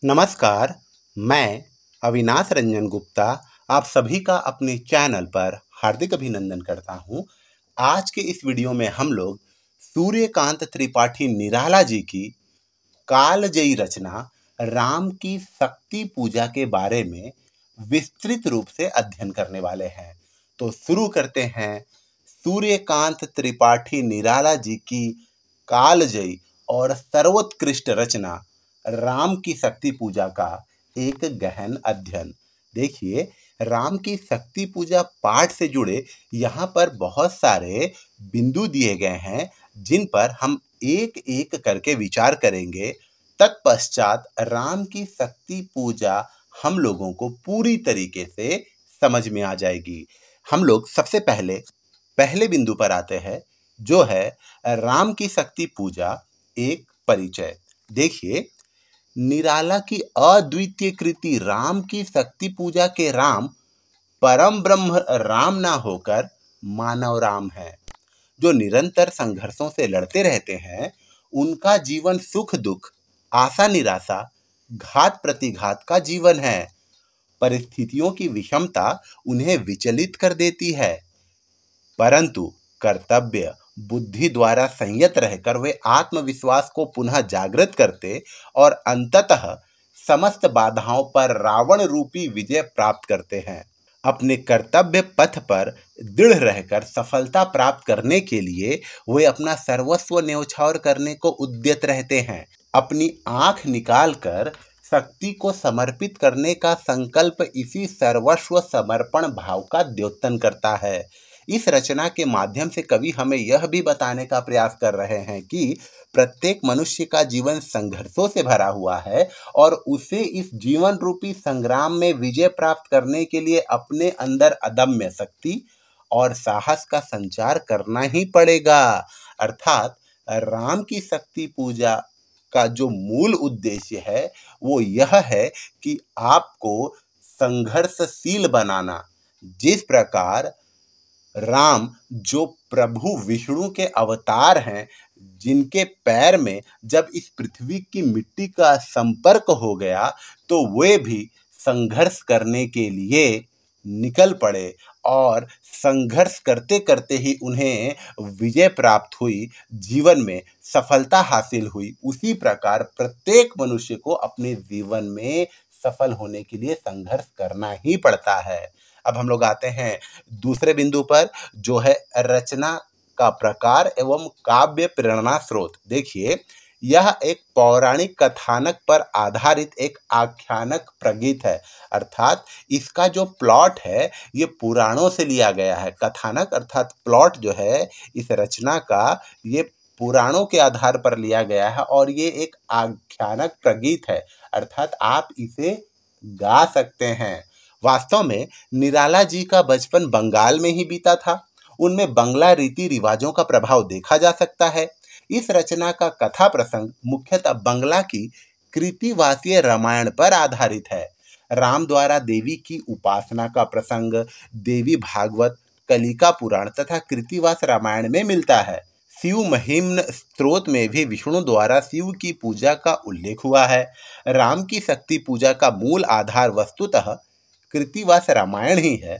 नमस्कार, मैं अविनाश रंजन गुप्ता आप सभी का अपने चैनल पर हार्दिक अभिनंदन करता हूं। आज के इस वीडियो में हम लोग सूर्यकांत त्रिपाठी निराला जी की कालजयी रचना राम की शक्ति पूजा के बारे में विस्तृत रूप से अध्ययन करने वाले हैं। तो शुरू करते हैं सूर्यकांत त्रिपाठी निराला जी की कालजयी और सर्वोत्कृष्ट रचना राम की शक्ति पूजा का एक गहन अध्ययन। देखिए, राम की शक्ति पूजा पाठ से जुड़े यहाँ पर बहुत सारे बिंदु दिए गए हैं जिन पर हम एक एक करके विचार करेंगे। तत्पश्चात राम की शक्ति पूजा हम लोगों को पूरी तरीके से समझ में आ जाएगी। हम लोग सबसे पहले बिंदु पर आते हैं, जो है राम की शक्ति पूजा एक परिचय। देखिए, निराला की अद्वितीय कृति राम की शक्ति पूजा के राम परम ब्रह्म राम ना होकर मानव राम है, जो निरंतर संघर्षों से लड़ते रहते हैं। उनका जीवन सुख दुख, आशा निराशा, घात प्रतिघात का जीवन है। परिस्थितियों की विषमता उन्हें विचलित कर देती है, परंतु कर्तव्य बुद्धि द्वारा संयत रहकर वे आत्मविश्वास को पुनः जागृत करते और अंततः समस्त बाधाओं पर रावण रूपी विजय प्राप्त करते हैं। अपने कर्तव्य पथ पर दृढ़ रहकर सफलता प्राप्त करने के लिए वे अपना सर्वस्व न्यौछावर करने को उद्यत रहते हैं। अपनी आंख निकालकर शक्ति को समर्पित करने का संकल्प इसी सर्वस्व समर्पण भाव का द्योतन करता है। इस रचना के माध्यम से कवि हमें यह भी बताने का प्रयास कर रहे हैं कि प्रत्येक मनुष्य का जीवन संघर्षों से भरा हुआ है और उसे इस जीवन रूपी संग्राम में विजय प्राप्त करने के लिए अपने अंदर अदम्य शक्ति और साहस का संचार करना ही पड़ेगा। अर्थात राम की शक्ति पूजा का जो मूल उद्देश्य है वो यह है कि आपको संघर्षशील बनाना। जिस प्रकार राम जो प्रभु विष्णु के अवतार हैं, जिनके पैर में जब इस पृथ्वी की मिट्टी का संपर्क हो गया तो वे भी संघर्ष करने के लिए निकल पड़े और संघर्ष करते करते ही उन्हें विजय प्राप्त हुई, जीवन में सफलता हासिल हुई। उसी प्रकार प्रत्येक मनुष्य को अपने जीवन में सफल होने के लिए संघर्ष करना ही पड़ता है। अब हम लोग आते हैं दूसरे बिंदु पर, जो है रचना का प्रकार एवं काव्य प्रेरणा स्रोत। देखिए, यह एक पौराणिक कथानक पर आधारित एक आख्यानक प्रगीत है। अर्थात इसका जो प्लॉट है ये पुराणों से लिया गया है। कथानक अर्थात प्लॉट जो है इस रचना का, ये पुराणों के आधार पर लिया गया है और ये एक आख्यानक प्रगीत है, अर्थात आप इसे गा सकते हैं। वास्तव में निराला जी का बचपन बंगाल में ही बीता था। उनमें बंगला रीति रिवाजों का प्रभाव देखा जा सकता है। इस रचना का कथा प्रसंग मुख्यतः बंगला की कृतिवासीय रामायण पर आधारित है। राम द्वारा देवी की उपासना का प्रसंग देवी भागवत, कलिका पुराण तथा कृतिवास रामायण में मिलता है। शिव महिम्न स्त्रोत में भी विष्णु द्वारा शिव की पूजा का उल्लेख हुआ है। राम की शक्ति पूजा का मूल आधार वस्तुतः कृतिवास रामायण ही है।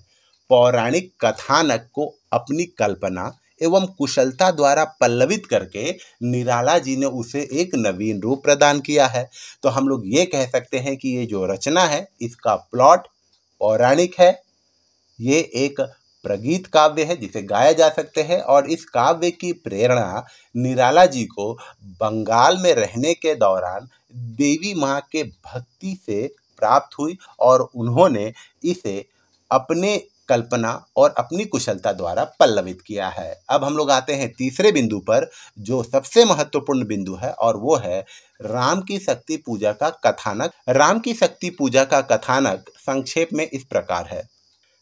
पौराणिक कथानक को अपनी कल्पना एवं कुशलता द्वारा पल्लवित करके निराला जी ने उसे एक नवीन रूप प्रदान किया है। तो हम लोग ये कह सकते हैं कि ये जो रचना है इसका प्लॉट पौराणिक है, ये एक प्रगीत काव्य है जिसे गाया जा सकते हैं और इस काव्य की प्रेरणा निराला जी को बंगाल में रहने के दौरान देवी माँ के भक्ति से प्राप्त हुई और उन्होंने इसे अपने कल्पना और अपनी कुशलता द्वारा पल्लवित किया है। अब हम लोग आते हैं तीसरे बिंदु पर, जो सबसे महत्वपूर्ण बिंदु है और वो है राम की शक्ति पूजा का कथानक। राम की शक्ति पूजा का कथानक संक्षेप में इस प्रकार है।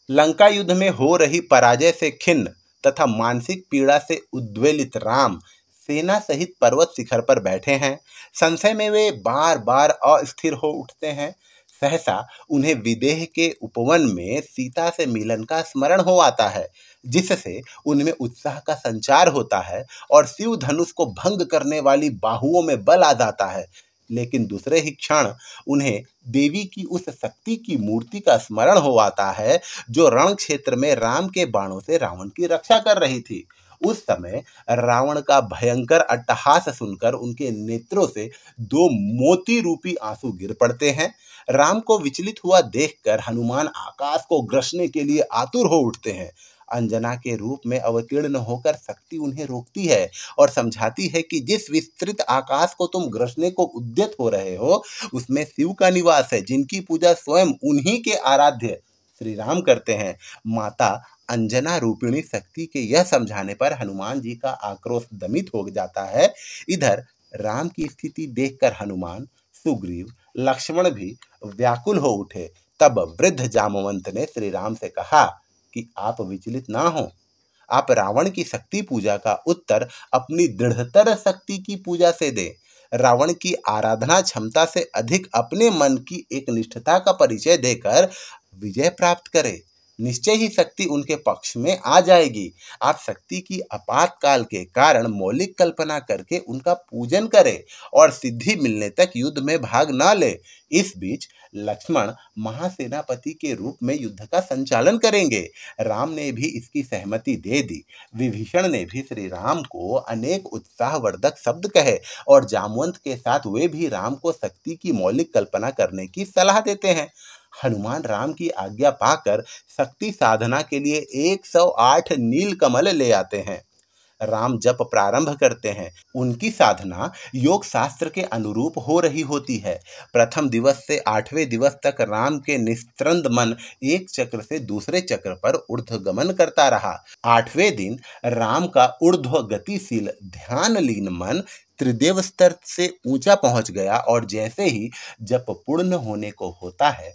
लंका युद्ध में हो रही पराजय से खिन्न तथा मानसिक पीड़ा से उद्वेलित राम सेना सहित पर्वत शिखर पर बैठे हैं। संशय में वे बार बार अस्थिर हो उठते हैं। सहसा उन्हें विदेह के उपवन में सीता से मिलन का स्मरण हो आता है, जिससे उनमें उत्साह का संचार होता है और शिव धनुष को भंग करने वाली बाहुओं में बल आ जाता है। लेकिन दूसरे ही क्षण उन्हें देवी की उस शक्ति की मूर्ति का स्मरण हो आता है जो रण क्षेत्र में राम के बाणों से रावण की रक्षा कर रही थी। उस समय रावण का भयंकर अट्टहास सुनकर उनके नेत्रों से दो मोती रूपी आंसू गिर पड़ते हैं। राम को विचलित हुआ देखकर हनुमान आकाश को ग्रसने के लिए आतुर हो उठते हैं। अंजना के रूप में अवतीर्ण होकर शक्ति उन्हें रोकती है और समझाती है कि जिस विस्तृत आकाश को तुम ग्रसने को उद्यत हो रहे हो उसमें शिव का निवास है, जिनकी पूजा स्वयं उन्हीं के आराध्य श्री राम करते हैं। माता अंजना रूपिणी शक्ति के यह समझाने पर हनुमान जी का आक्रोश दमित हो जाता है। इधर राम की स्थिति देखकर हनुमान, सुग्रीव, लक्ष्मण भी व्याकुल हो उठे। तब वृद्ध जामवंत ने श्री राम से कहा कि आप विचलित ना हो, आप रावण की शक्ति पूजा का उत्तर अपनी दृढ़तर शक्ति की पूजा से दें। रावण की आराधना क्षमता से अधिक अपने मन की एक निष्ठता का परिचय देकर विजय प्राप्त करें। निश्चय ही शक्ति उनके पक्ष में आ जाएगी। आप शक्ति की आपातकाल के कारण मौलिक कल्पना करके उनका पूजन करें और सिद्धि मिलने तक युद्ध में भाग न ले। इस बीच लक्ष्मण महासेनापति के रूप में युद्ध का संचालन करेंगे। राम ने भी इसकी सहमति दे दी। विभीषण ने भी श्री राम को अनेक उत्साहवर्धक शब्द कहे और जामवंत के साथ वे भी राम को शक्ति की मौलिक कल्पना करने की सलाह देते हैं। हनुमान राम की आज्ञा पाकर शक्ति साधना के लिए 108 नील कमल ले आते हैं। राम जप प्रारंभ करते हैं। उनकी साधना योग शास्त्र के अनुरूप हो रही होती है। प्रथम दिवस से 8वें दिवस तक राम के निस्त्रंद मन एक चक्र से दूसरे चक्र पर ऊर्ध्वगमन करता रहा। 8वें दिन राम का ऊर्ध्व गतिशील ध्यान लीन मन त्रिदेव स्तर से ऊंचा पहुंच गया और जैसे ही जप पूर्ण होने को होता है,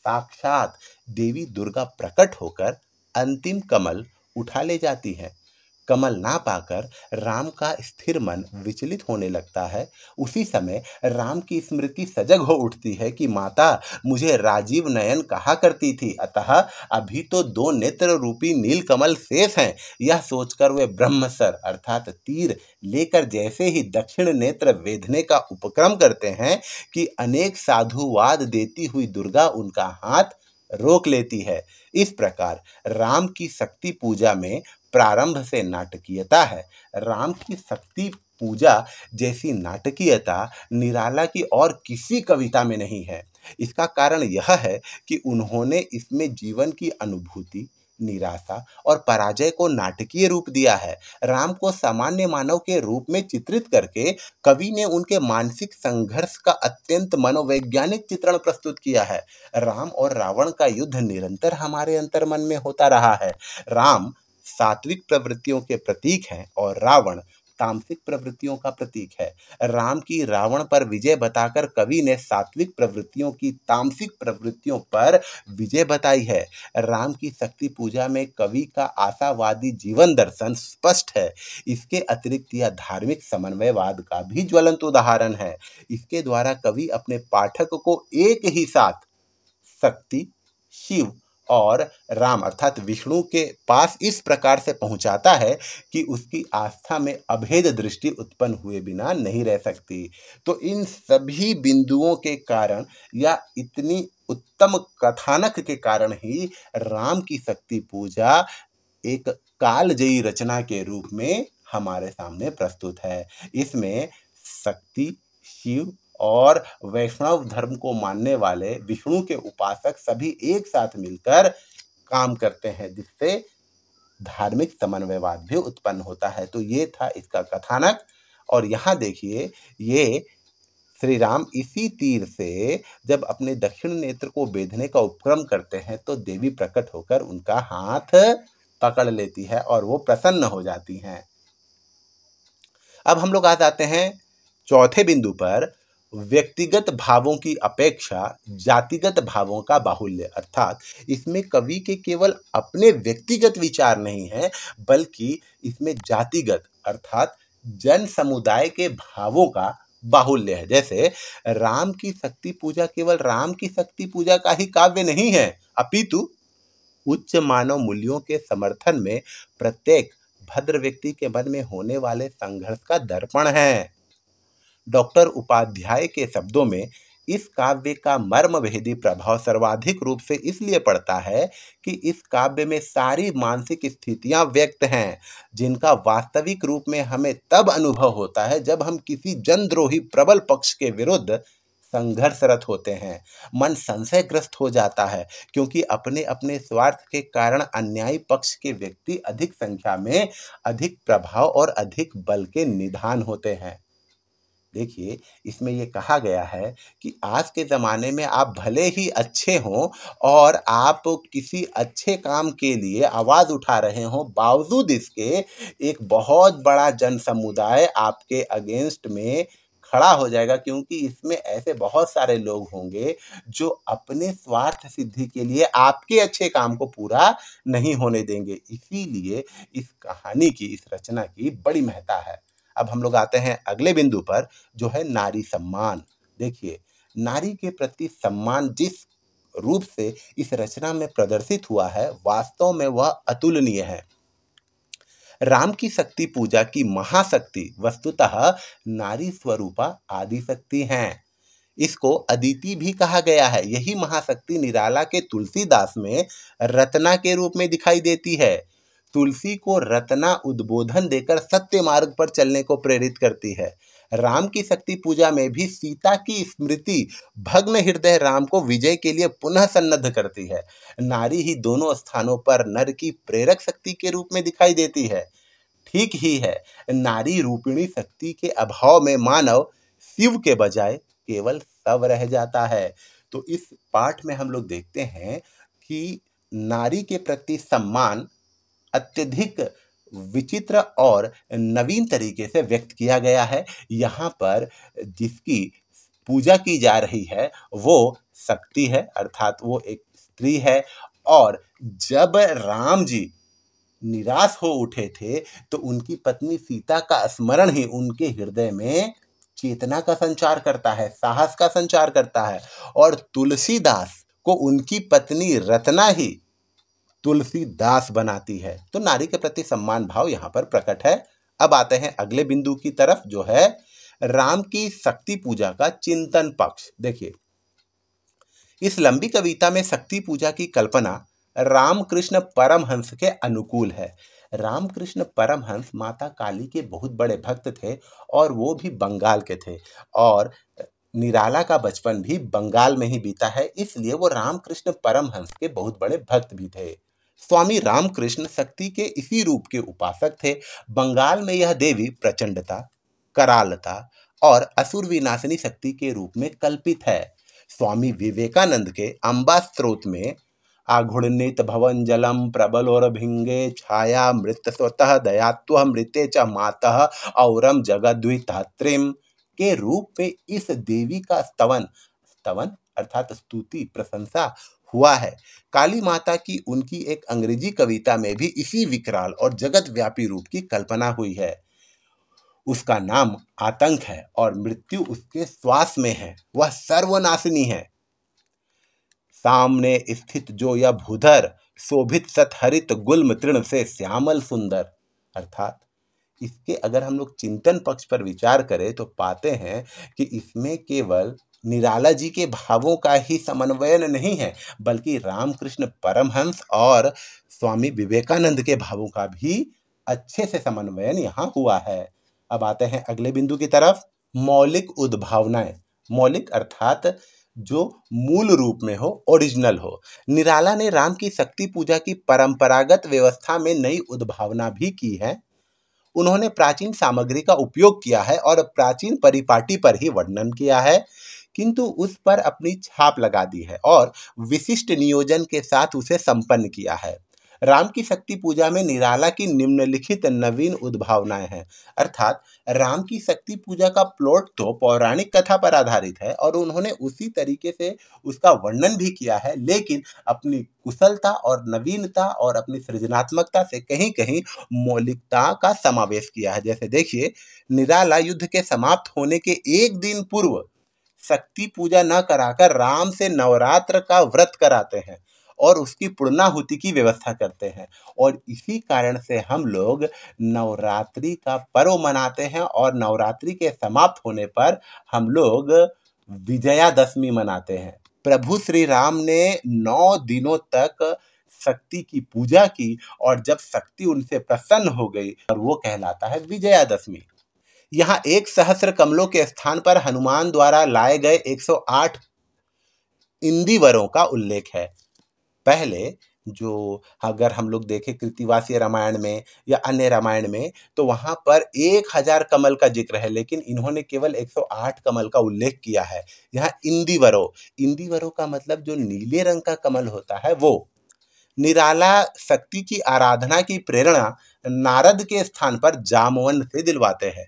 साक्षात देवी दुर्गा प्रकट होकर अंतिम कमल उठा ले जाती है। कमल ना पाकर राम का स्थिर मन विचलित होने लगता है। उसी समय राम की स्मृति सजग हो उठती है कि माता मुझे राजीव नयन कहा करती थी, अतः अभी तो 2 नेत्र रूपी नील कमल शेष हैं। यह सोचकर वे ब्रह्मसर अर्थात तीर लेकर जैसे ही दक्षिण नेत्र वेधने का उपक्रम करते हैं कि अनेक साधुवाद देती हुई दुर्गा उनका हाथ रोक लेती है। इस प्रकार राम की शक्ति पूजा में प्रारंभ से नाटकीयता है। राम की शक्ति पूजा जैसी नाटकीयता निराला की और किसी कविता में नहीं है। इसका कारण यह है कि उन्होंने इसमें जीवन की अनुभूति, निराशा और पराजय को नाटकीय रूप दिया है। राम को सामान्य मानव के रूप में चित्रित करके कवि ने उनके मानसिक संघर्ष का अत्यंत मनोवैज्ञानिक चित्रण प्रस्तुत किया है। राम और रावण का युद्ध निरंतर हमारे अंतर्मन में होता रहा है। राम सात्विक प्रवृत्तियों के प्रतीक हैं और रावण तामसिक प्रवृत्तियों का प्रतीक है। राम की रावण पर विजय बताकर कवि ने सात्विक प्रवृत्तियों की तामसिक प्रवृत्तियों पर विजय बताई है। राम की शक्ति पूजा में कवि का आशावादी जीवन दर्शन स्पष्ट है। इसके अतिरिक्त यह धार्मिक समन्वयवाद का भी ज्वलंत उदाहरण है। इसके द्वारा कवि अपने पाठक को एक ही साथ शक्ति, शिव और राम अर्थात विष्णु के पास इस प्रकार से पहुंचाता है कि उसकी आस्था में अभेद दृष्टि उत्पन्न हुए बिना नहीं रह सकती। तो इन सभी बिंदुओं के कारण या इतनी उत्तम कथानक के कारण ही राम की शक्ति पूजा एक कालजयी रचना के रूप में हमारे सामने प्रस्तुत है। इसमें शक्ति, शिव और वैष्णव धर्म को मानने वाले विष्णु के उपासक सभी एक साथ मिलकर काम करते हैं, जिससे धार्मिक समन्वयवाद भी उत्पन्न होता है। तो ये था इसका कथानक। और यहाँ देखिए, ये श्री राम इसी तीर से जब अपने दक्षिण नेत्र को बेधने का उपक्रम करते हैं तो देवी प्रकट होकर उनका हाथ पकड़ लेती है और वो प्रसन्न हो जाती हैं। अब हम लोग आ जाते हैं चौथे बिंदु पर, व्यक्तिगत भावों की अपेक्षा जातिगत भावों का बाहुल्य। अर्थात इसमें कवि के केवल अपने व्यक्तिगत विचार नहीं है, बल्कि इसमें जातिगत अर्थात जन समुदाय के भावों का बाहुल्य है। जैसे राम की शक्ति पूजा केवल राम की शक्ति पूजा का ही काव्य नहीं है, अपितु उच्च मानव मूल्यों के समर्थन में प्रत्येक भद्र व्यक्ति के मन में होने वाले संघर्ष का दर्पण है। डॉक्टर उपाध्याय के शब्दों में, इस काव्य का मर्मभेदी प्रभाव सर्वाधिक रूप से इसलिए पड़ता है कि इस काव्य में सारी मानसिक स्थितियां व्यक्त हैं, जिनका वास्तविक रूप में हमें तब अनुभव होता है जब हम किसी जनद्रोही प्रबल पक्ष के विरुद्ध संघर्षरत होते हैं। मन संशयग्रस्त हो जाता है, क्योंकि अपने अपने स्वार्थ के कारण अन्यायी पक्ष के व्यक्ति अधिक संख्या में, अधिक प्रभाव और अधिक बल के निधान होते हैं। देखिए, इसमें ये कहा गया है कि आज के ज़माने में आप भले ही अच्छे हों और आप किसी अच्छे काम के लिए आवाज़ उठा रहे हों, बावजूद इसके एक बहुत बड़ा जन समुदाय आपके अगेंस्ट में खड़ा हो जाएगा, क्योंकि इसमें ऐसे बहुत सारे लोग होंगे जो अपने स्वार्थ सिद्धि के लिए आपके अच्छे काम को पूरा नहीं होने देंगे। इसीलिए इस कहानी की, इस रचना की बड़ी महत्ता है। अब हम लोग आते हैं अगले बिंदु पर, जो है नारी सम्मान। देखिए, नारी के प्रति सम्मान जिस रूप से इस रचना में प्रदर्शित हुआ है, वास्तव में वह अतुलनीय है। राम की शक्ति पूजा की महाशक्ति वस्तुतः नारी स्वरूपा आदिशक्ति हैं। इसको अदिति भी कहा गया है। यही महाशक्ति निराला के तुलसीदास में रत्ना के रूप में दिखाई देती है। तुलसी को रत्ना उद्बोधन देकर सत्य मार्ग पर चलने को प्रेरित करती है। राम की शक्ति पूजा में भी सीता की स्मृति भग्न हृदय राम को विजय के लिए पुनः सन्नद्ध करती है। नारी ही दोनों स्थानों पर नर की प्रेरक शक्ति के रूप में दिखाई देती है। ठीक ही है, नारी रूपिणी शक्ति के अभाव में मानव शिव के बजाय केवल शव रह जाता है। तो इस पाठ में हम लोग देखते हैं कि नारी के प्रति सम्मान अत्यधिक विचित्र और नवीन तरीके से व्यक्त किया गया है। यहाँ पर जिसकी पूजा की जा रही है वो शक्ति है, अर्थात वो एक स्त्री है। और जब राम जी निराश हो उठे थे तो उनकी पत्नी सीता का स्मरण ही उनके हृदय में चेतना का संचार करता है, साहस का संचार करता है। और तुलसीदास को उनकी पत्नी रत्ना ही तुलसीदास बनाती है। तो नारी के प्रति सम्मान भाव यहाँ पर प्रकट है। अब आते हैं अगले बिंदु की तरफ, जो है राम की शक्ति पूजा का चिंतन पक्ष। देखिए, इस लंबी कविता में शक्ति पूजा की कल्पना रामकृष्ण परमहंस के अनुकूल है। रामकृष्ण परमहंस माता काली के बहुत बड़े भक्त थे और वो भी बंगाल के थे, और निराला का बचपन भी बंगाल में ही बीता है, इसलिए वो रामकृष्ण परमहंस के बहुत बड़े भक्त भी थे। स्वामी रामकृष्ण शक्ति के इसी रूप के उपासक थे। बंगाल में यह देवी प्रचंडता, करालता और असुर विनाशिनी शक्ति के रूप में कल्पित है। स्वामी विवेकानंद के अम्बा स्त्रोत में आघुर्णित भवन जलम प्रबलोर भिंगे छाया मृत स्वतः दयात्व मृते च मातः औरम जगद्विधात्रीम के रूप में इस देवी का स्तवन स्तवन अर्थात स्तुति, प्रशंसा हुआ है। काली माता की उनकी एक अंग्रेजी कविता में भी इसी विकराल और जगत व्यापी रूप की कल्पना हुई है। उसका नाम आतंक है और मृत्यु उसके श्वास में है। वह सर्वनाशिनी है। सामने स्थित जो यह भूधर शोभित सतहरित गुल्म तृण से श्यामल सुंदर, अर्थात इसके अगर हम लोग चिंतन पक्ष पर विचार करें तो पाते हैं कि इसमें केवल निराला जी के भावों का ही समन्वयन नहीं है, बल्कि रामकृष्ण परमहंस और स्वामी विवेकानंद के भावों का भी अच्छे से समन्वयन यहाँ हुआ है। अब आते हैं अगले बिंदु की तरफ, मौलिक उद्भावनाएं। मौलिक अर्थात जो मूल रूप में हो, ओरिजिनल हो। निराला ने राम की शक्ति पूजा की परंपरागत व्यवस्था में नई उद्भावना भी की है। उन्होंने प्राचीन सामग्री का उपयोग किया है और प्राचीन परिपाटी पर ही वर्णन किया है, किंतु उस पर अपनी छाप लगा दी है और विशिष्ट नियोजन के साथ उसे संपन्न किया है। राम की शक्ति पूजा में निराला की निम्नलिखित नवीन उद्भावनाएं हैं, अर्थात राम की शक्ति पूजा का प्लॉट तो पौराणिक कथा पर आधारित है और उन्होंने उसी तरीके से उसका वर्णन भी किया है, लेकिन अपनी कुशलता और नवीनता और अपनी सृजनात्मकता से कहीं कहीं मौलिकता का समावेश किया है। जैसे देखिए, निराला युद्ध के समाप्त होने के एक दिन पूर्व शक्ति पूजा न कराकर राम से नवरात्र का व्रत कराते हैं और उसकी पूर्णाहुति की व्यवस्था करते हैं। और इसी कारण से हम लोग नवरात्रि का पर्व मनाते हैं और नवरात्रि के समाप्त होने पर हम लोग विजयादशमी मनाते हैं। प्रभु श्री राम ने 9 दिनों तक शक्ति की पूजा की और जब शक्ति उनसे प्रसन्न हो गई और वो कहलाता है विजयादशमी। यहाँ 1 सहस्त्र कमलों के स्थान पर हनुमान द्वारा लाए गए 108 इंदिवरों का उल्लेख है। पहले जो अगर हम लोग देखें कृतिवासी रामायण में या अन्य रामायण में, तो वहां पर 1000 कमल का जिक्र है, लेकिन इन्होंने केवल 108 कमल का उल्लेख किया है। यहाँ इंदिवरों का मतलब जो नीले रंग का कमल होता है वो। निराला शक्ति की आराधना की प्रेरणा नारद के स्थान पर जामवंत से दिलवाते हैं।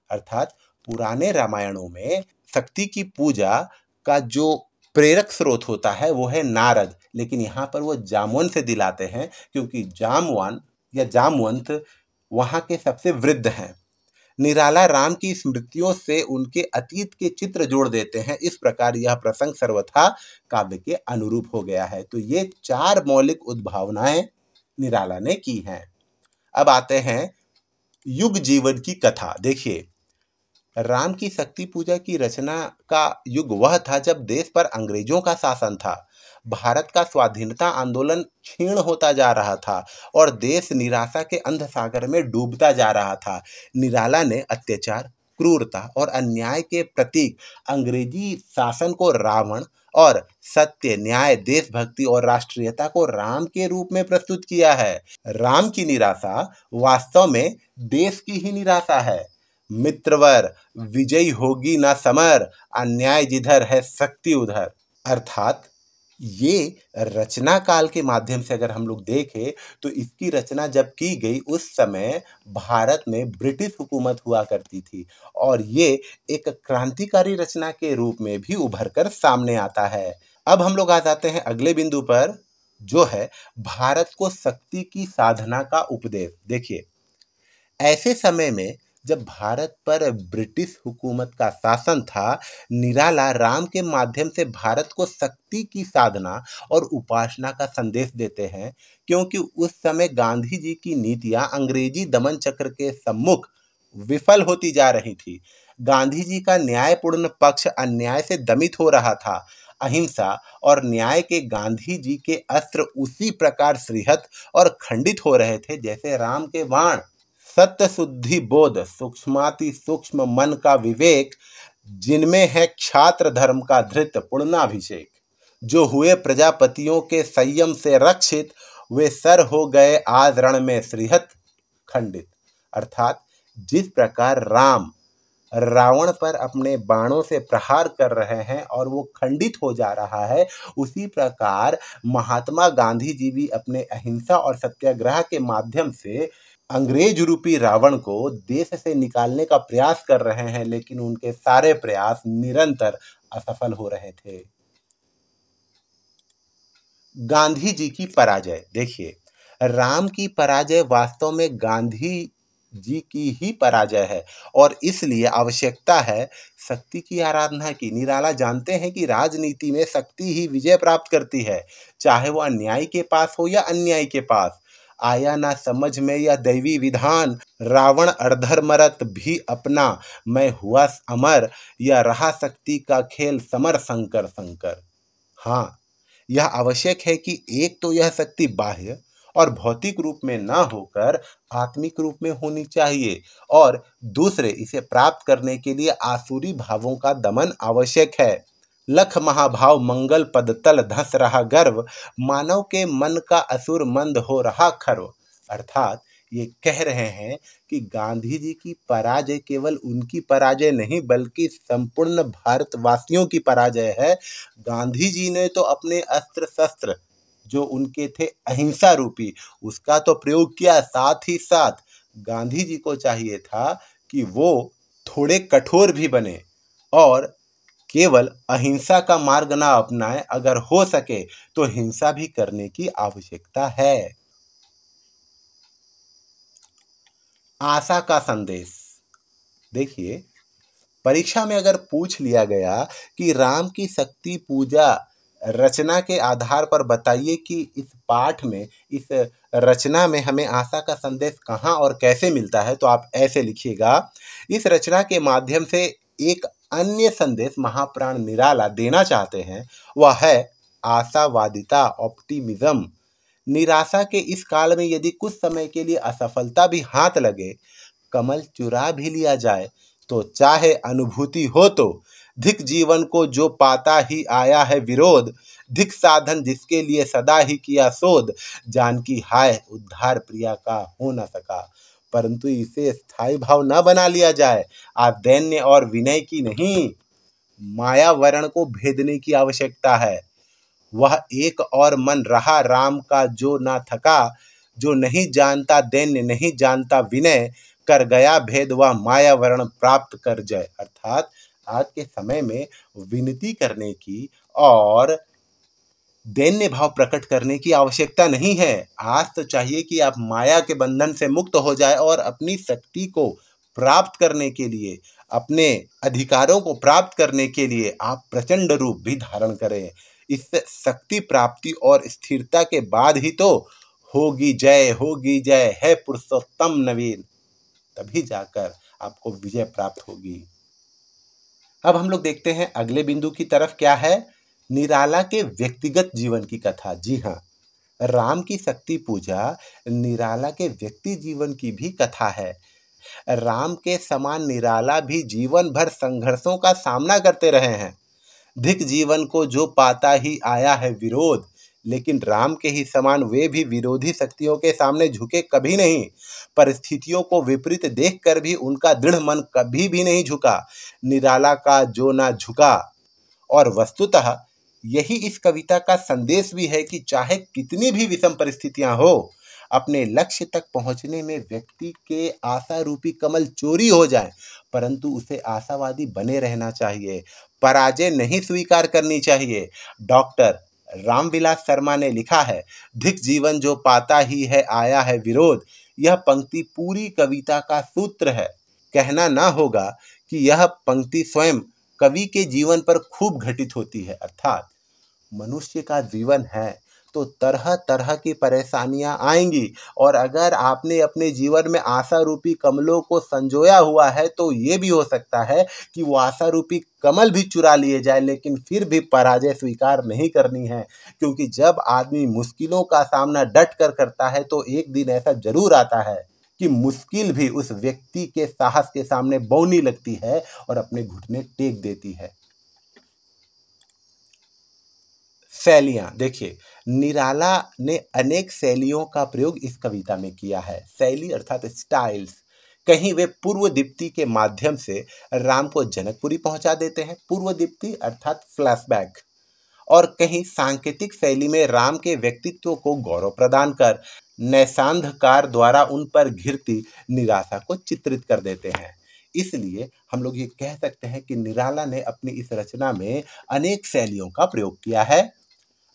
अर्थात पुराने रामायणों में शक्ति की पूजा का जो प्रेरक स्रोत होता है वो है नारद, लेकिन यहाँ पर वो जामवंत से दिलाते हैं क्योंकि जामवंत वहाँ के सबसे वृद्ध हैं। निराला राम की स्मृतियों से उनके अतीत के चित्र जोड़ देते हैं। इस प्रकार यह प्रसंग सर्वथा काव्य के अनुरूप हो गया है। तो ये 4 मौलिक उद्भावनाएं निराला ने की हैं। अब आते हैं युग जीवन की कथा। देखिए, राम की शक्ति पूजा की रचना का युग वह था जब देश पर अंग्रेजों का शासन था। भारत का स्वाधीनता आंदोलन क्षीण होता जा रहा था और देश निराशा के अंधसागर में डूबता जा रहा था। निराला ने अत्याचार, क्रूरता और अन्याय के प्रतीक अंग्रेजी शासन को रावण और सत्य, न्याय, देशभक्ति और राष्ट्रीयता को राम के रूप में प्रस्तुत किया है। राम की निराशा वास्तव में देश की ही निराशा है। मित्रवर, विजयी होगी ना समर, अन्याय जिधर है शक्ति उधर। अर्थात ये रचना काल के माध्यम से अगर हम लोग देखें तो इसकी रचना जब की गई उस समय भारत में ब्रिटिश हुकूमत हुआ करती थी और ये एक क्रांतिकारी रचना के रूप में भी उभर कर सामने आता है। अब हम लोग आ जाते हैं अगले बिंदु पर, जो है भारत को शक्ति की साधना का उपदेश। देखिए, ऐसे समय में जब भारत पर ब्रिटिश हुकूमत का शासन था, निराला राम के माध्यम से भारत को शक्ति की साधना और उपासना का संदेश देते हैं, क्योंकि उस समय गांधी जी की नीतियां अंग्रेजी दमन चक्र के सम्मुख विफल होती जा रही थी। गांधी जी का न्यायपूर्ण पक्ष अन्याय से दमित हो रहा था। अहिंसा और न्याय के गांधी जी के अस्त्र उसी प्रकार श्रीहत और खंडित हो रहे थे जैसे राम के बाण। सत्य शुद्धि बोध, सूक्ष्माति सूक्ष्म मन का विवेक, जिनमें है क्षात्र धर्म का धृत पूर्णाभिषेक। जो हुए प्रजापतियों के संयम से रक्षित, वे सर हो गए आज रण में श्रीहत खंडित। अर्थात जिस प्रकार राम रावण पर अपने बाणों से प्रहार कर रहे हैं और वो खंडित हो जा रहा है, उसी प्रकार महात्मा गांधी जी भी अपने अहिंसा और सत्याग्रह के माध्यम से अंग्रेज रूपी रावण को देश से निकालने का प्रयास कर रहे हैं, लेकिन उनके सारे प्रयास निरंतर असफल हो रहे थे। गांधी जी की पराजय। देखिए, राम की पराजय वास्तव में गांधी जी की ही पराजय है और इसलिए आवश्यकता है शक्ति की आराधना की। निराला जानते हैं कि राजनीति में शक्ति ही विजय प्राप्त करती है, चाहे वह अन्याय के पास हो या अन्याय के पास। आया ना समझ में यह दैवी विधान, रावण अधर मरत भी अपना, मैं हुआ अमर, यह रहा शक्ति का खेल समर शंकर शंकर। हाँ, यह आवश्यक है कि एक तो यह शक्ति बाह्य और भौतिक रूप में न होकर आत्मिक रूप में होनी चाहिए और दूसरे इसे प्राप्त करने के लिए आसुरी भावों का दमन आवश्यक है। लख महाभाव मंगल पद तल धस रहा गर्व, मानव के मन का असुर मंद हो रहा खर्व। अर्थात ये कह रहे हैं कि गांधी जी की पराजय केवल उनकी पराजय नहीं बल्कि संपूर्ण भारतवासियों की पराजय है। गांधी जी ने तो अपने अस्त्र शस्त्र जो उनके थे अहिंसा रूपी, उसका तो प्रयोग किया, साथ ही साथ गांधी जी को चाहिए था कि वो थोड़े कठोर भी बने और केवल अहिंसा का मार्ग ना अपनाएं, अगर हो सके तो हिंसा भी करने की आवश्यकता है। आशा का संदेश। देखिए, परीक्षा में अगर पूछ लिया गया कि राम की शक्ति पूजा रचना के आधार पर बताइए कि इस पाठ में, इस रचना में हमें आशा का संदेश कहाँ और कैसे मिलता है। तो आप ऐसे लिखिएगा, इस रचना के माध्यम से एक अन्य संदेश महाप्राण निराला देना चाहते हैं, वह है आशावादिता, ऑप्टिमिज्म। निराशा के इस काल में यदि कुछ समय के लिए असफलता भी हाथ लगे, कमल चुरा भी लिया जाए, तो चाहे अनुभूति हो तो धिक जीवन को जो पाता ही आया है विरोध, धिक साधन जिसके लिए सदा ही किया शोध, जानकी हाय उद्धार प्रिया का हो न सका। परंतु इसे स्थायी भाव न बना लिया जाए। आप दैन्य और विनय की नहीं, मायावरण को भेदने की आवश्यकता है। वह एक और मन रहा राम का जो ना थका, जो नहीं जानता दैन्य नहीं जानता विनय, कर गया भेद वह मायावरण प्राप्त कर जय। अर्थात आज के समय में विनती करने की और दैन्य भाव प्रकट करने की आवश्यकता नहीं है। आज तो चाहिए कि आप माया के बंधन से मुक्त हो जाए और अपनी शक्ति को प्राप्त करने के लिए, अपने अधिकारों को प्राप्त करने के लिए आप प्रचंड रूप भी धारण करें। इस शक्ति प्राप्ति और स्थिरता के बाद ही तो होगी जय है पुरुषोत्तम नवीन, तभी जाकर आपको विजय प्राप्त होगी। अब हम लोग देखते हैं अगले बिंदु की तरफ, क्या है? निराला के व्यक्तिगत जीवन की कथा। जी हाँ, राम की शक्ति पूजा निराला के व्यक्ति जीवन की भी कथा है। राम के समान निराला भी जीवन भर संघर्षों का सामना करते रहे हैं। धिक जीवन को जो पाता ही आया है विरोध, लेकिन राम के ही समान वे भी विरोधी शक्तियों के सामने झुके कभी नहीं। परिस्थितियों को विपरीत देखकर भी उनका दृढ़ मन कभी भी नहीं झुका। निराला का जो ना झुका। और वस्तुतः यही इस कविता का संदेश भी है कि चाहे कितनी भी विषम परिस्थितियां हो, अपने लक्ष्य तक पहुंचने में व्यक्ति के आशा रूपी कमल चोरी हो जाए, परंतु उसे आशावादी बने रहना चाहिए, पराजय नहीं स्वीकार करनी चाहिए। डॉक्टर रामविलास शर्मा ने लिखा है, धिक जीवन जो पाता ही है आया है विरोध। यह पंक्ति पूरी कविता का सूत्र है। कहना ना होगा कि यह पंक्ति स्वयं कवि के जीवन पर खूब घटित होती है। अर्थात मनुष्य का जीवन है तो तरह तरह की परेशानियां आएंगी, और अगर आपने अपने जीवन में आशा रूपी कमलों को संजोया हुआ है तो ये भी हो सकता है कि वो आशा रूपी कमल भी चुरा लिए जाए, लेकिन फिर भी पराजय स्वीकार नहीं करनी है। क्योंकि जब आदमी मुश्किलों का सामना डट कर करता है तो एक दिन ऐसा जरूर आता है कि मुश्किल भी उस व्यक्ति के साहस के सामने बौनी लगती है और अपने घुटने टेक देती है। शैलियाँ देखिए, निराला ने अनेक शैलियों का प्रयोग इस कविता में किया है। शैली अर्थात स्टाइल्स। कहीं वे पूर्व दीप्ति के माध्यम से राम को जनकपुरी पहुंचा देते हैं, पूर्व दीप्ति अर्थात फ्लैशबैक, और कहीं सांकेतिक शैली में राम के व्यक्तित्व को गौरव प्रदान कर नैसांधकार द्वारा उन पर घिरती निराशा को चित्रित कर देते हैं। इसलिए हम लोग ये कह सकते हैं कि निराला ने अपनी इस रचना में अनेक शैलियों का प्रयोग किया है।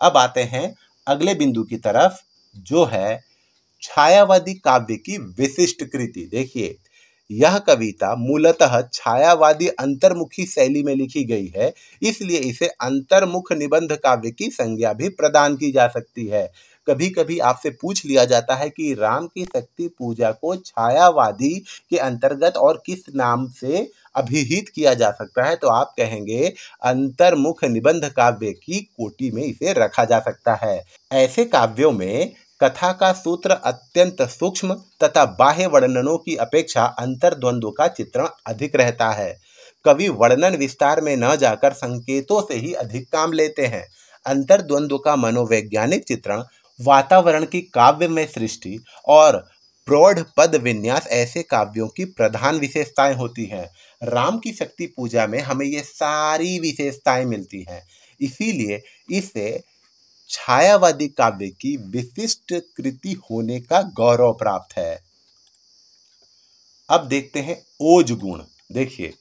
अब आते हैं अगले बिंदु की तरफ, जो है छायावादी काव्य की विशिष्ट कृति। देखिए, यह कविता मूलतः छायावादी अंतर्मुखी शैली में लिखी गई है, इसलिए इसे अंतर्मुख निबंध काव्य की संज्ञा भी प्रदान की जा सकती है। कभी कभी आपसे पूछ लिया जाता है कि राम की शक्ति पूजा को छायावादी के अंतर्गत और किस नाम से अभिहित किया जा सकता है, तो आप कहेंगे अंतर्मुख निबंध काव्य की कोटि में इसे रखा जा सकता है। ऐसे काव्यों में कथा का सूत्र अत्यंत सूक्ष्म तथा बाह्य वर्णनों की अपेक्षा अंतर्द्वंद्व का चित्रण अधिक रहता है। कवि वर्णन विस्तार में न जाकर संकेतों से ही अधिक काम लेते हैं। अंतर्द्वंद्व का मनोवैज्ञानिक चित्रण, वातावरण की काव्यमय सृष्टि और प्रौढ़ पद विन्यास ऐसे काव्यों की प्रधान विशेषताएं होती हैं। राम की शक्ति पूजा में हमें ये सारी विशेषताएं मिलती हैं, इसीलिए इसे छायावादी काव्य की विशिष्ट कृति होने का गौरव प्राप्त है। अब देखते हैं ओज गुण। देखिए,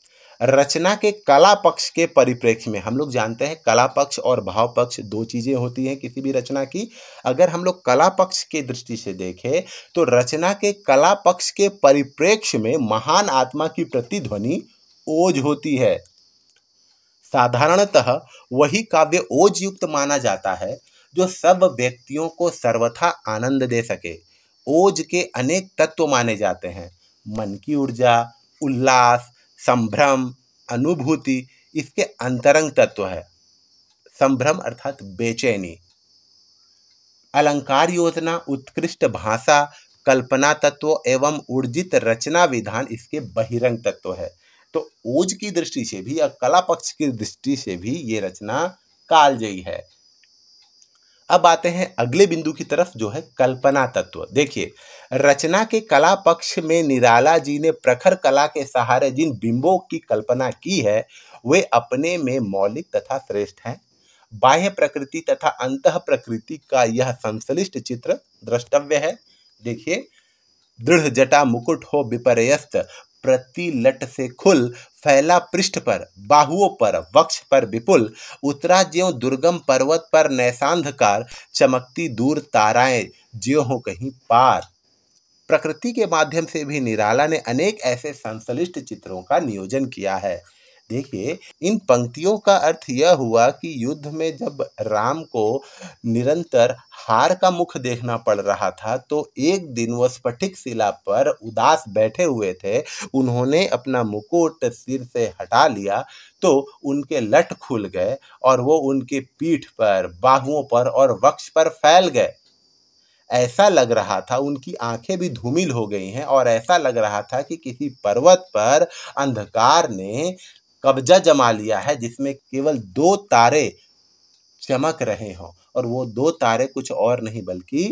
रचना के कला पक्ष के परिप्रेक्ष्य में हम लोग जानते हैं कला पक्ष और भाव पक्ष दो चीजें होती हैं किसी भी रचना की। अगर हम लोग कला पक्ष के दृष्टि से देखें तो रचना के कला पक्ष के परिप्रेक्ष्य में महान आत्मा की प्रतिध्वनि ओज होती है। साधारणतः वही काव्य ओज युक्त माना जाता है जो सब व्यक्तियों को सर्वथा आनंद दे सके। ओज के अनेक तत्व माने जाते हैं। मन की ऊर्जा, उल्लास, संभ्रम, अनुभूति इसके अंतरंग तत्व है। संभ्रम अर्थात बेचैनी। अलंकार योजना, उत्कृष्ट भाषा, कल्पना तत्व एवं ऊर्जित रचना विधान इसके बहिरंग तत्व है। तो ओज की दृष्टि से भी या कला पक्ष की दृष्टि से भी ये रचना कालजयी है। अब आते हैं अगले बिंदु की तरफ, जो है कल्पना तत्व। देखिए, रचना के कला पक्ष में निराला जी ने प्रखर कला के सहारे जिन बिंबों की कल्पना की है वे अपने में मौलिक तथा श्रेष्ठ हैं। बाह्य प्रकृति तथा अंतः प्रकृति का यह संश्लिष्ट चित्र द्रष्टव्य है। देखिए, दृढ़ जटा मुकुट हो विपर्यस्त, प्रति लट से खुल, फैला पृष्ठ पर, बाहुओं पर, वक्ष पर विपुल, उतरा ज्यों दुर्गम पर्वत पर नैसांधकार, चमकती दूर ताराएं ज्यों हो कहीं पार। प्रकृति के माध्यम से भी निराला ने अनेक ऐसे संश्लिष्ट चित्रों का नियोजन किया है। देखिए, इन पंक्तियों का अर्थ यह हुआ कि युद्ध में जब राम को निरंतर हार का मुख देखना पड़ रहा था तो एक दिन वह स्फटिक शिला पर उदास बैठे हुए थे। उन्होंने अपना मुकुट सिर से हटा लिया तो उनके लट खुल गए और वो उनके पीठ पर, बाहुओं पर और वक्ष पर फैल गए। ऐसा लग रहा था उनकी आंखें भी धूमिल हो गई हैं और ऐसा लग रहा था कि किसी पर्वत पर अंधकार ने कब्जा जमा लिया है जिसमें केवल 2 तारे चमक रहे हों, और वो 2 तारे कुछ और नहीं बल्कि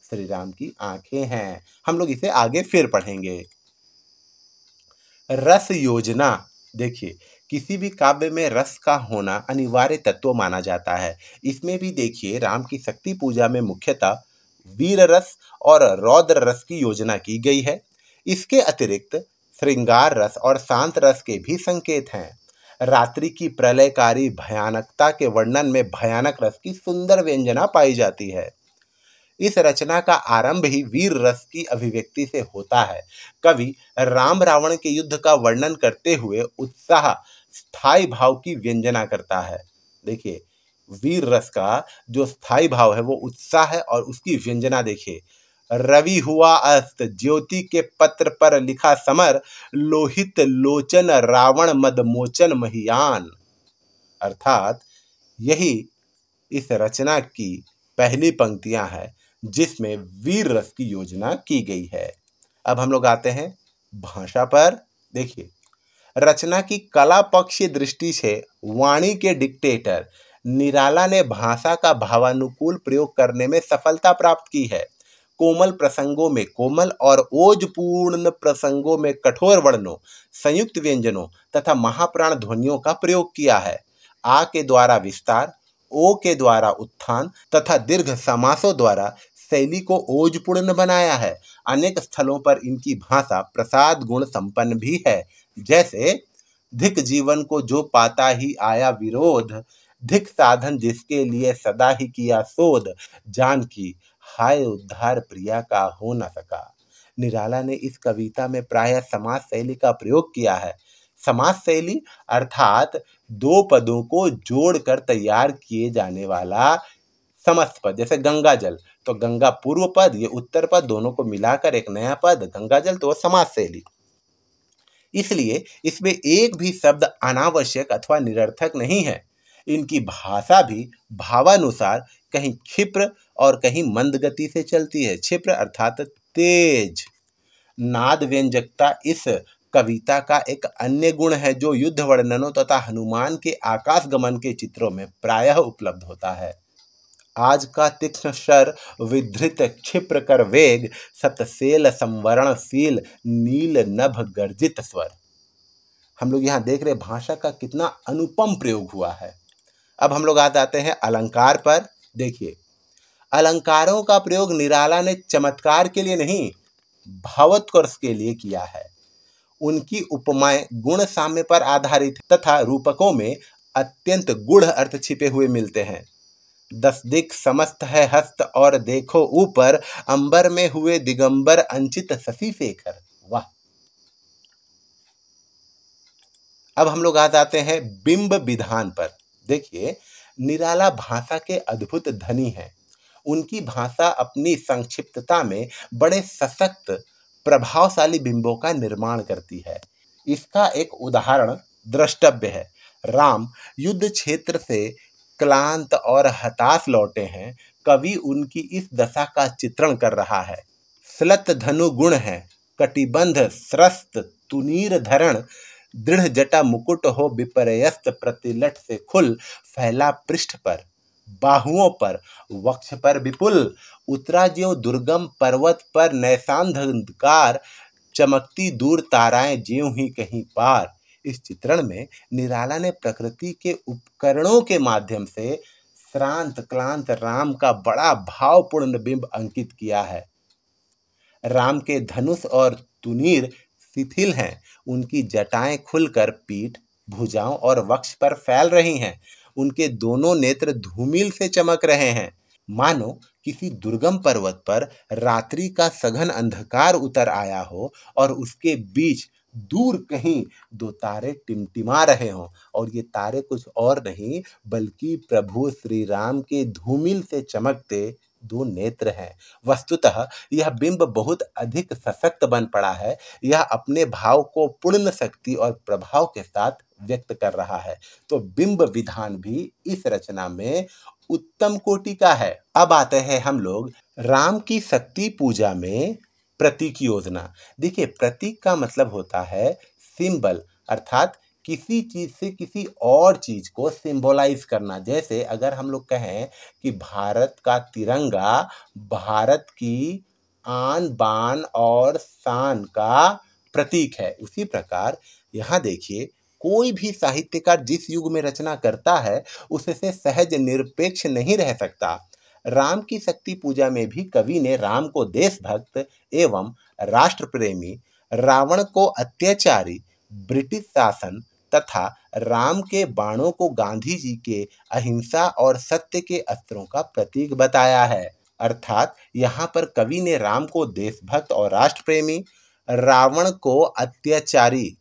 श्री राम की आंखें हैं। हम लोग इसे आगे फिर पढ़ेंगे। रस योजना। देखिए, किसी भी काव्य में रस का होना अनिवार्य तत्व माना जाता है। इसमें भी देखिए, राम की शक्ति पूजा में मुख्यतः वीर रस और रौद्र रस की योजना की गई है। इसके अतिरिक्त श्रृंगार रस और शांत रस के भी संकेत हैं। रात्रि की प्रलयकारी भयानकता के वर्णन में भयानक रस की सुंदर व्यंजना पाई जाती है। इस रचना का आरंभ ही वीर रस की अभिव्यक्ति से होता है। कवि राम रावण के युद्ध का वर्णन करते हुए उत्साह, स्थायी भाव की व्यंजना करता है। देखिए, वीर रस का जो स्थायी भाव है वो उत्साह है और उसकी व्यंजना देखिए। रवि हुआ अस्त, ज्योति के पत्र पर लिखा समर, लोहित लोचन रावण मदमोचन महियान। अर्थात यही इस रचना की पहली पंक्तियां हैं जिसमें वीर रस की योजना की गई है। अब हम लोग आते हैं भाषा पर। देखिए, रचना की कला पक्षीय दृष्टि से वाणी के डिक्टेटर निराला ने भाषा का भावानुकूल प्रयोग करने में सफलता प्राप्त की है। कोमल प्रसंगों में कोमल और ओजपूर्ण प्रसंगों में कठोर वर्णों, संयुक्त व्यंजनों तथा महाप्राण ध्वनियों का प्रयोग किया है। आ के द्वारा विस्तार, ओ के द्वारा उत्थान तथा दीर्घ समासों द्वारा शैली को ओजपूर्ण बनाया है। अनेक स्थलों पर इनकी भाषा प्रसाद गुण संपन्न भी है। जैसे, धिक जीवन को जो पाता ही आया विरोध, धिक साधन जिसके लिए सदा ही किया शोध, जान की हाय उद्धार प्रिया का हो न सका। निराला ने इस कविता में प्रायः समास शैली का प्रयोग किया है। समास शैली अर्थात 2 पदों को जोड़कर तैयार किए जाने वाला समस्त पद। जैसे गंगा जल, तो गंगा पूर्व पद, ये उत्तर पद, दोनों को मिलाकर एक नया पद गंगा जल, तो समास शैली। इसलिए इसमें एक भी शब्द अनावश्यक अथवा निरर्थक नहीं है। इनकी भाषा भी भावानुसार कहीं क्षिप्र और कहीं मंद गति से चलती है। क्षिप्र अर्थात तेज। नाद व्यंजकता इस कविता का एक अन्य गुण है जो युद्ध वर्णनों तथा हनुमान के आकाश गमन के चित्रों में प्रायः उपलब्ध होता है। आज का तीक्ष्ण शर विधृत क्षिप्र कर वेग, सतसेल संवरणशील नील नभ गर्जित स्वर। हम लोग यहाँ देख रहे भाषा का कितना अनुपम प्रयोग हुआ है। अब हम लोग आ जाते हैं अलंकार पर। देखिए, अलंकारों का प्रयोग निराला ने चमत्कार के लिए नहीं, भावोत्कर्ष के लिए किया है। उनकी उपमाएं गुण साम्य पर आधारित तथा रूपकों में अत्यंत गूढ़ अर्थ छिपे हुए मिलते हैं। 10 दिक् समस्त है हस्त और देखो ऊपर, अंबर में हुए दिगंबर अंचित शशि शेखर। वाह! अब हम लोग आ जाते हैं बिंब विधान पर। देखिए, निराला भाषा के अद्भुत धनी हैं। उनकी भाषा अपनी संक्षिप्तता में बड़े सशक्त, प्रभावशाली बिंबों का निर्माण करती है। इसका एक उदाहरण द्रष्टव्य है। राम युद्ध क्षेत्र से क्लांत और हताश लौटे हैं। कवि उनकी इस दशा का चित्रण कर रहा है। श्लत धनु गुण है, कटिबंध स्रस्त तुनीर धरण, दृढ़ जटा मुकुट हो विपर्यस्त, प्रतिलट से खुल फैला पृष्ठ पर, बाहुओं पर, वक्ष पर विपुल, उतरा ज्यों दुर्गम पर्वत पर, नैसांधकार, चमकती दूर ताराएं ज्यों ही कहीं पार। इस चित्रण में निराला ने प्रकृति के उपकरणों के माध्यम से श्रांत क्लांत राम का बड़ा भावपूर्ण बिंब अंकित किया है। राम के धनुष और तुनीर शिथिल हैं। उनकी जटाएं खुलकर पीठ, भुजाओं और वक्ष पर फैल रही हैं। उनके दोनों नेत्र धूमिल से चमक रहे हैं, मानो किसी दुर्गम पर्वत पर रात्रि का सघन अंधकार उतर आया हो और उसके बीच दूर कहीं दो तारे टिमटिमा रहे हों, और ये तारे कुछ और नहीं बल्कि प्रभु श्री राम के धूमिल से चमकते दो नेत्र हैं। वस्तुतः यह बिंब बहुत अधिक सशक्त बन पड़ा है। यह अपने भाव को पूर्ण शक्ति और प्रभाव के साथ व्यक्त कर रहा है। तो बिंब विधान भी इस रचना में उत्तम कोटि का है। अब आते हैं हम लोग राम की शक्ति पूजा में प्रतीक योजना। देखिए, प्रतीक का मतलब होता है सिंबल, अर्थात किसी चीज से किसी और चीज को सिंबलाइज करना। जैसे अगर हम लोग कहें कि भारत का तिरंगा भारत की आन बान और शान का प्रतीक है, उसी प्रकार यहाँ देखिए, कोई भी साहित्यकार जिस युग में रचना करता है उससे सहज निरपेक्ष नहीं रह सकता। राम की शक्ति पूजा में भी कवि ने राम को देशभक्त एवं राष्ट्र प्रेमी, रावण को अत्याचारी, ब्रिटिश शासन तथा राम के बाणों को गांधी जी के अहिंसा और सत्य के अस्त्रों का प्रतीक बताया है। अर्थात यहाँ पर कवि ने राम को देशभक्त और राष्ट्र प्रेमी, रावण को अत्याचारी,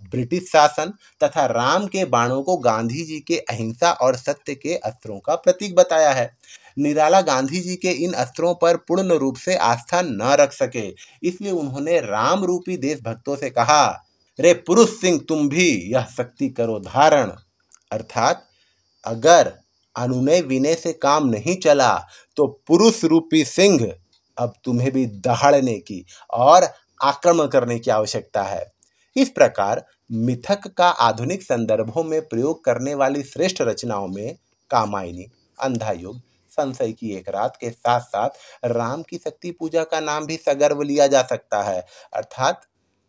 ब्रिटिश शासन तथा राम के बाणों को गांधी जी के अहिंसा और सत्य के अस्त्रों का प्रतीक बताया है। निराला गांधी जी के इन अस्त्रों पर पूर्ण रूप से आस्था न रख सके, इसलिए उन्होंने राम रूपी देशभक्तों से कहा, रे पुरुष सिंह तुम भी यह शक्ति करो धारण। अर्थात अगर अनुनय विनय से काम नहीं चला तो पुरुष रूपी सिंह अब तुम्हें भी दहाड़ने की और आक्रमण करने की आवश्यकता है। इस प्रकार मिथक का आधुनिक संदर्भों में प्रयोग करने वाली श्रेष्ठ रचनाओं में कामायनी, अंधा युग, संशय की एक रात के साथ साथ राम की शक्ति पूजा का नाम भी सगर्व लिया जा सकता है। अर्थात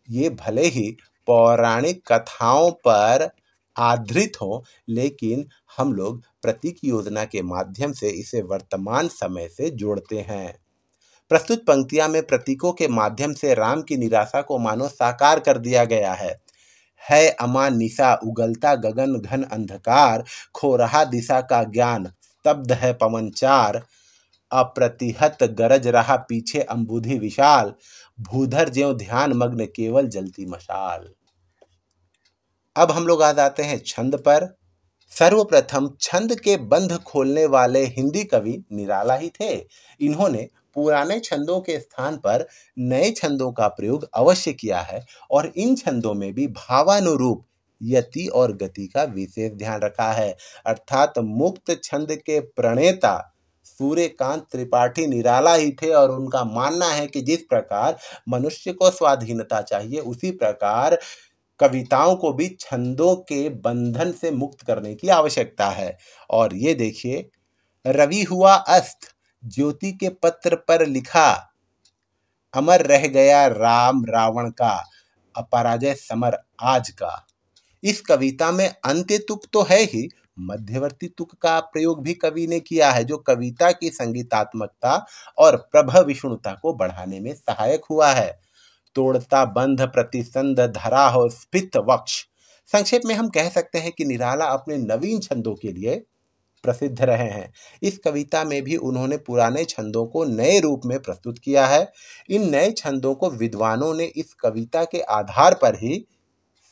ये भले ही पौराणिक कथाओं पर आधारित हो, लेकिन हम लोग प्रतीक योजना के माध्यम से इसे वर्तमान समय से जोड़ते हैं। प्रस्तुत पंक्तियां में प्रतीकों के माध्यम से राम की निराशा को मानो साकार कर दिया गया है अमान निशा, उगलता गगन घन अंधकार, खो रहा दिशा का ज्ञान, स्तब्ध है पवन चार, अप्रतिहत गरज रहा पीछे अंबुधि विशाल, भूधर ज्यों ध्यान मग्न केवल जलती मशाल। अब हम लोग आ जाते हैं छंद पर। सर्वप्रथम छंद के बंध खोलने वाले हिंदी कवि निराला ही थे। इन्होंने पुराने छंदों के स्थान पर नए छंदों का प्रयोग अवश्य किया है और इन छंदों में भी भावानुरूप यति और गति का विशेष ध्यान रखा है। अर्थात मुक्त छंद के प्रणेता सूर्यकांत त्रिपाठी निराला ही थे और उनका मानना है कि जिस प्रकार मनुष्य को स्वाधीनता चाहिए, उसी प्रकार कविताओं को भी छंदों के बंधन से मुक्त करने की आवश्यकता है। और ये देखिए, रवि हुआ अस्त, ज्योति के पत्र पर लिखा, अमर रह गया राम रावण का, अपराजय समर आज का। इस कविता में अंत्य तुक तो है ही, मध्यवर्ती तुक का प्रयोग भी कवि ने किया है, जो कविता की संगीतात्मकता और प्रभव विष्णुता को बढ़ाने में सहायक हुआ है। तोड़ता बंध प्रतिसंध धरा हो स्फीत वक्ष। संक्षेप में हम कह सकते हैं कि निराला अपने नवीन छंदों के लिए प्रसिद्ध रहे हैं। इस कविता में भी उन्होंने पुराने छंदों को नए रूप में प्रस्तुत किया है। इन नए छंदों को विद्वानों ने इस कविता के आधार पर ही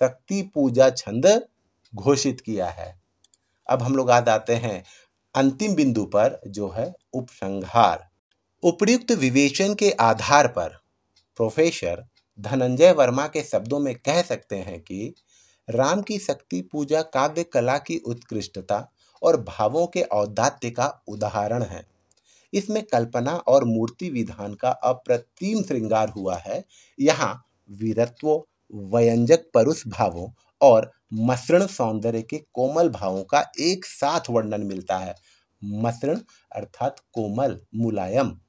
शक्ति पूजा छंद घोषित किया है। अब हम लोग आ जाते हैं अंतिम बिंदु पर, जो है उपसंहार। उपयुक्त विवेचन के आधार पर प्रोफेसर धनंजय वर्मा के शब्दों में कह सकते हैं कि राम की शक्ति पूजा काव्य कला की उत्कृष्टता और भावों के औदात्य का उदाहरण है। इसमें कल्पना और मूर्ति विधान का अप्रतिम श्रृंगार हुआ है। यहाँ वीरत्व, व्यंजक परुष भावों और मसृण सौंदर्य के कोमल भावों का एक साथ वर्णन मिलता है। मसृण अर्थात कोमल, मुलायम।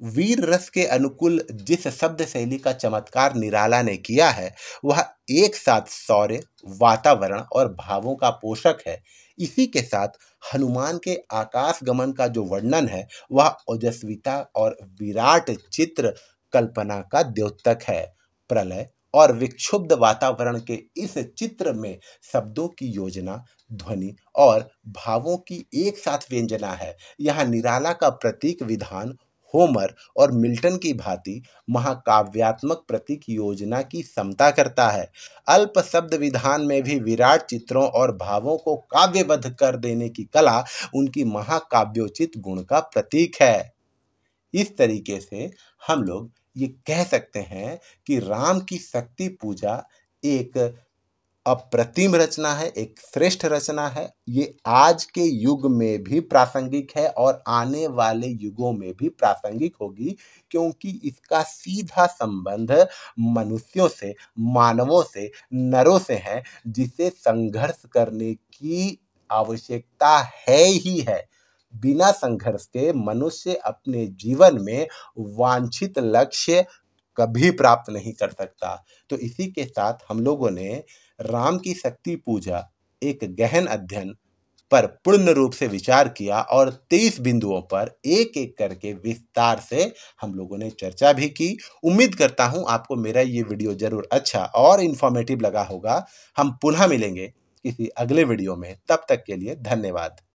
वीर रस के अनुकूल जिस शब्द शैली का चमत्कार निराला ने किया है, वह एक साथ शौर्य, वातावरण और भावों का पोषक है। इसी के साथ हनुमान के आकाश गमन का जो वर्णन है, वह ओजस्विता और विराट चित्र कल्पना का द्योतक है। प्रलय और विक्षुब्ध वातावरण के इस चित्र में शब्दों की योजना, ध्वनि और भावों की एक साथ व्यंजना है। यहाँ निराला का प्रतीक विधान होमर और मिल्टन की भांति महाकाव्यात्मक प्रतीक योजना की समता करता है। अल्प शब्द विधान में भी विराट चित्रों और भावों को काव्यबद्ध कर देने की कला उनकी महाकाव्योचित गुण का प्रतीक है। इस तरीके से हम लोग ये कह सकते हैं कि राम की शक्ति पूजा एक अप्रतिम रचना है, एक श्रेष्ठ रचना है। ये आज के युग में भी प्रासंगिक है और आने वाले युगों में भी प्रासंगिक होगी, क्योंकि इसका सीधा संबंध मनुष्यों से, मानवों से, नरों से है, जिसे संघर्ष करने की आवश्यकता है ही है। बिना संघर्ष के मनुष्य अपने जीवन में वांछित लक्ष्य कभी प्राप्त नहीं कर सकता। तो इसी के साथ हम लोगों ने राम की शक्ति पूजा एक गहन अध्ययन पर पूर्ण रूप से विचार किया और 23 बिंदुओं पर एक एक करके विस्तार से हम लोगों ने चर्चा भी की। उम्मीद करता हूं आपको मेरा ये वीडियो जरूर अच्छा और इंफॉर्मेटिव लगा होगा। हम पुनः मिलेंगे किसी अगले वीडियो में। तब तक के लिए धन्यवाद।